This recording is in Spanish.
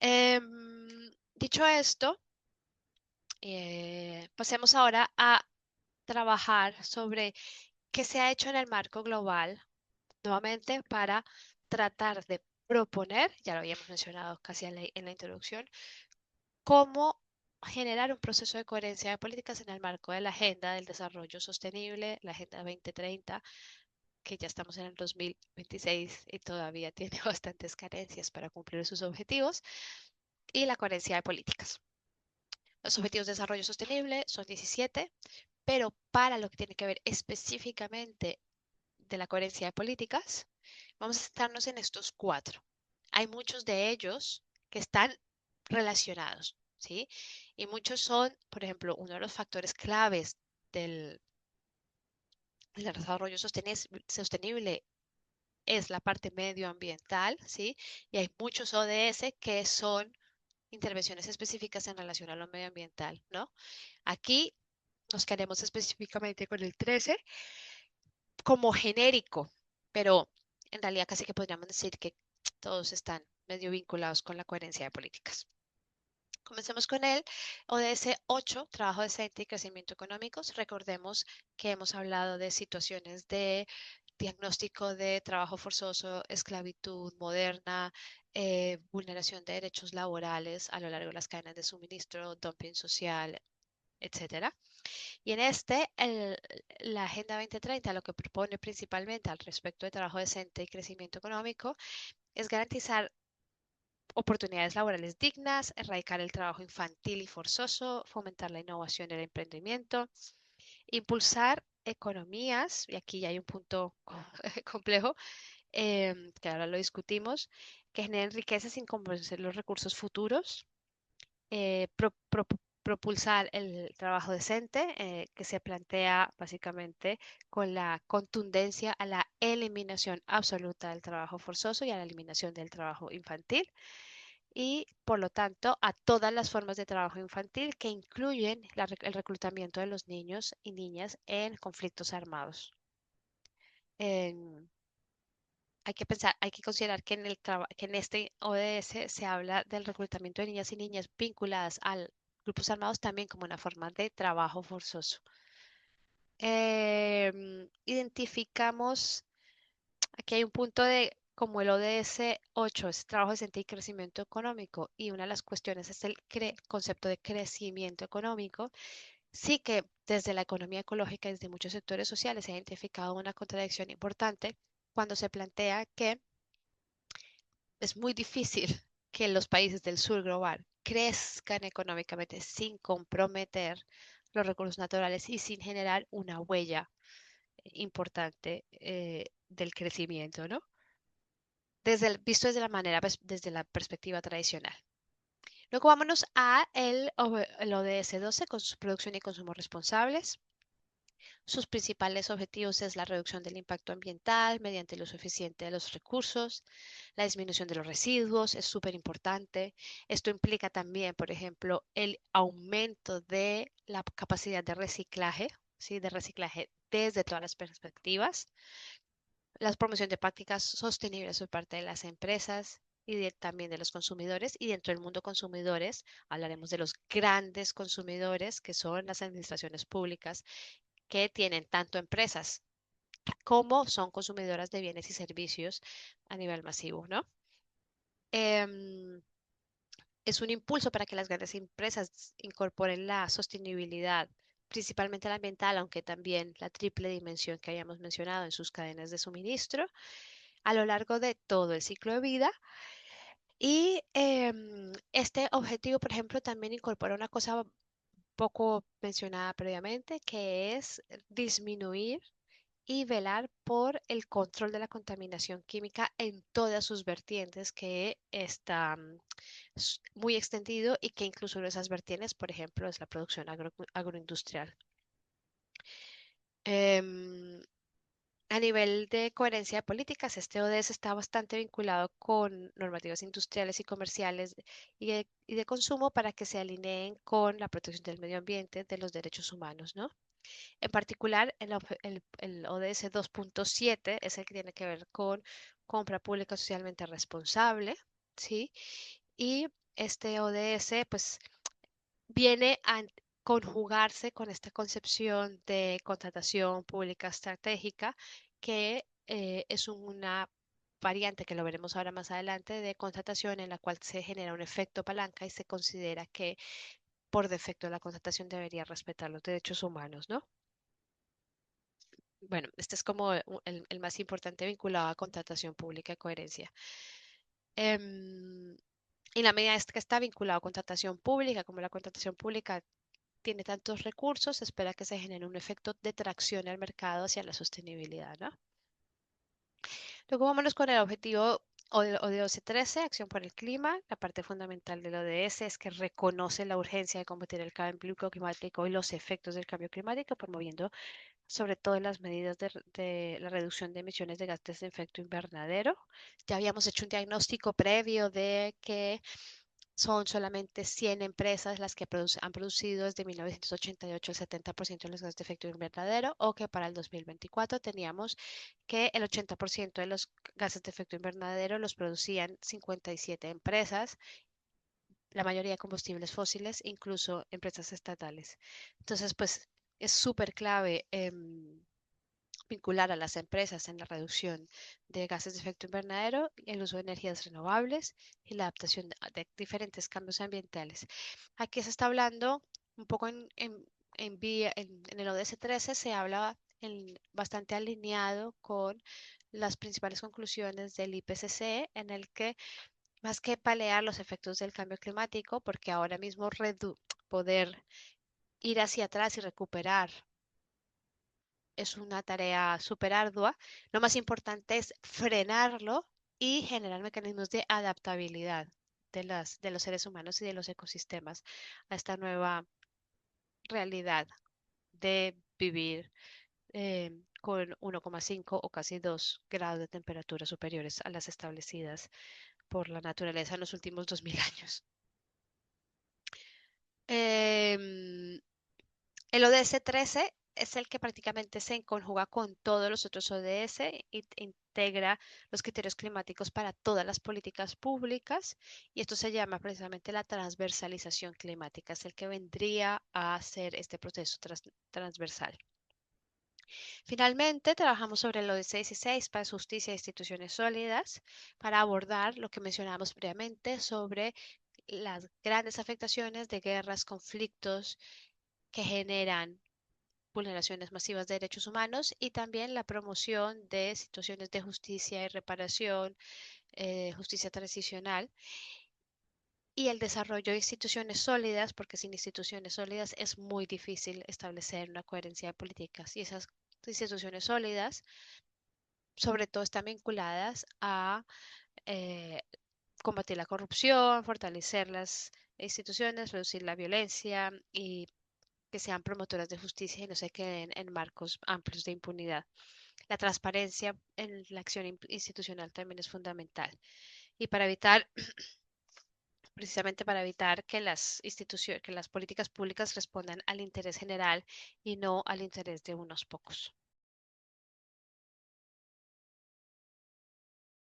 Dicho esto, pasemos ahora a trabajar sobre qué se ha hecho en el marco global, nuevamente para tratar de proponer, ya lo habíamos mencionado casi en la introducción, cómo generar un proceso de coherencia de políticas en el marco de la Agenda del Desarrollo Sostenible, la Agenda 2030, que ya estamos en el 2026 y todavía tiene bastantes carencias para cumplir sus objetivos, y la coherencia de políticas. Los Objetivos de Desarrollo Sostenible son 17, pero para lo que tiene que ver específicamente de la coherencia de políticas, vamos a centrarnos en estos cuatro. Hay muchos de ellos que están relacionados, ¿sí? Y muchos son, por ejemplo, uno de los factores claves del, del desarrollo sostenible es la parte medioambiental, ¿sí? Y hay muchos ODS que son intervenciones específicas en relación a lo medioambiental, ¿no? Aquí nos quedamos específicamente con el 13 como genérico, pero en realidad casi que podríamos decir que todos están medio vinculados con la coherencia de políticas. Comencemos con el ODS 8, trabajo decente y crecimiento económicos. Recordemos que hemos hablado de situaciones de diagnóstico de trabajo forzoso, esclavitud moderna, vulneración de derechos laborales a lo largo de las cadenas de suministro, dumping social, etcétera. Y en la Agenda 2030 lo que propone principalmente al respecto de trabajo decente y crecimiento económico es garantizar oportunidades laborales dignas, erradicar el trabajo infantil y forzoso, fomentar la innovación y el emprendimiento, impulsar economías, y aquí ya hay un punto complejo, que ahora lo discutimos, que generen riqueza sin comprometer los recursos futuros, propulsar el trabajo decente, que se plantea básicamente con la contundencia a la eliminación absoluta del trabajo forzoso y a la eliminación del trabajo infantil y, por lo tanto, a todas las formas de trabajo infantil que incluyen el reclutamiento de los niños y niñas en conflictos armados. En- Hay que pensar, hay que considerar que que en este ODS se habla del reclutamiento de niñas y niñas vinculadas a grupos armados también como una forma de trabajo forzoso. Identificamos, aquí hay un punto de, como el ODS 8 es trabajo decente y crecimiento económico, y una de las cuestiones es el concepto de crecimiento económico. Sí que desde la economía ecológica y desde muchos sectores sociales se ha identificado una contradicción importante cuando se plantea que es muy difícil que los países del sur global crezcan económicamente sin comprometer los recursos naturales y sin generar una huella importante del crecimiento, ¿no? Visto desde la manera, desde la perspectiva tradicional. Luego vámonos a el ODS 12 con su producción y consumo responsables. Sus principales objetivos es la reducción del impacto ambiental mediante el uso eficiente de los recursos, la disminución de los residuos, es súper importante. Esto implica también, por ejemplo, el aumento de la capacidad de reciclaje, ¿sí? De reciclaje desde todas las perspectivas, la promoción de prácticas sostenibles por parte de las empresas y también de los consumidores. Y dentro del mundo consumidores hablaremos de los grandes consumidores que son las administraciones públicas que tienen tanto empresas como son consumidoras de bienes y servicios a nivel masivo, ¿no? Em, es un impulso para que las grandes empresas incorporen la sostenibilidad, principalmente la ambiental, aunque también la triple dimensión que habíamos mencionado en sus cadenas de suministro, a lo largo de todo el ciclo de vida. Y este objetivo, por ejemplo, también incorpora una cosa poco mencionada previamente, que es disminuir y velar por el control de la contaminación química en todas sus vertientes, que está muy extendido y que incluso una de esas vertientes, por ejemplo, es la producción agroindustrial. Em, a nivel de coherencia de políticas, este ODS está bastante vinculado con normativas industriales y comerciales y de consumo para que se alineen con la protección del medio ambiente, de los derechos humanos, ¿no? En particular, el ODS 2.7 es el que tiene que ver con compra pública socialmente responsable, ¿sí? Y este ODS pues viene a conjugarse con esta concepción de contratación pública estratégica, que es una variante que lo veremos ahora más adelante de contratación en la cual se genera un efecto palanca y se considera que por defecto la contratación debería respetar los derechos humanos, ¿no? Bueno, este es como el más importante vinculado a contratación pública y coherencia. Em, en la medida que está vinculado a contratación pública, como la contratación pública tiene tantos recursos, se espera que se genere un efecto de tracción al mercado hacia la sostenibilidad, ¿no? Luego vámonos con el objetivo ODS 13, acción por el clima. La parte fundamental del ODS es que reconoce la urgencia de combatir el cambio climático y los efectos del cambio climático, promoviendo sobre todo las medidas de la reducción de emisiones de gases de efecto invernadero. Ya habíamos hecho un diagnóstico previo de que son solamente 100 empresas las que han producido desde 1988 el 70% de los gases de efecto invernadero, o que para el 2024 teníamos que el 80% de los gases de efecto invernadero los producían 57 empresas, la mayoría de combustibles fósiles, incluso empresas estatales. Entonces, pues es súper clave vincular a las empresas en la reducción de gases de efecto invernadero, el uso de energías renovables y la adaptación de diferentes cambios ambientales. Aquí se está hablando un poco en el ODS 13 se habla bastante alineado con las principales conclusiones del IPCC, en el que más que paliar los efectos del cambio climático, porque ahora mismo poder ir hacia atrás y recuperar es una tarea súper ardua. Lo más importante es frenarlo y generar mecanismos de adaptabilidad de los seres humanos y de los ecosistemas a esta nueva realidad de vivir con 1,5 o casi 2 grados de temperatura superiores a las establecidas por la naturaleza en los últimos 2000 años. Em, El ODS 13 es el que prácticamente se conjuga con todos los otros ODS e integra los criterios climáticos para todas las políticas públicas, y esto se llama precisamente la transversalización climática, es el que vendría a hacer este proceso transversal. Finalmente, trabajamos sobre el ODS 16, paz, justicia e instituciones sólidas, para abordar lo que mencionamos previamente sobre las grandes afectaciones de guerras, conflictos que generan vulneraciones masivas de derechos humanos, y también la promoción de situaciones de justicia y reparación, justicia transicional, y el desarrollo de instituciones sólidas, porque sin instituciones sólidas es muy difícil establecer una coherencia de políticas, y esas instituciones sólidas sobre todo están vinculadas a eh, combatir la corrupción, fortalecer las instituciones, reducir la violencia y que sean promotoras de justicia y no se queden en marcos amplios de impunidad. La transparencia en la acción institucional también es fundamental. Y para evitar, precisamente para evitar que las instituciones, que las políticas públicas respondan al interés general y no al interés de unos pocos.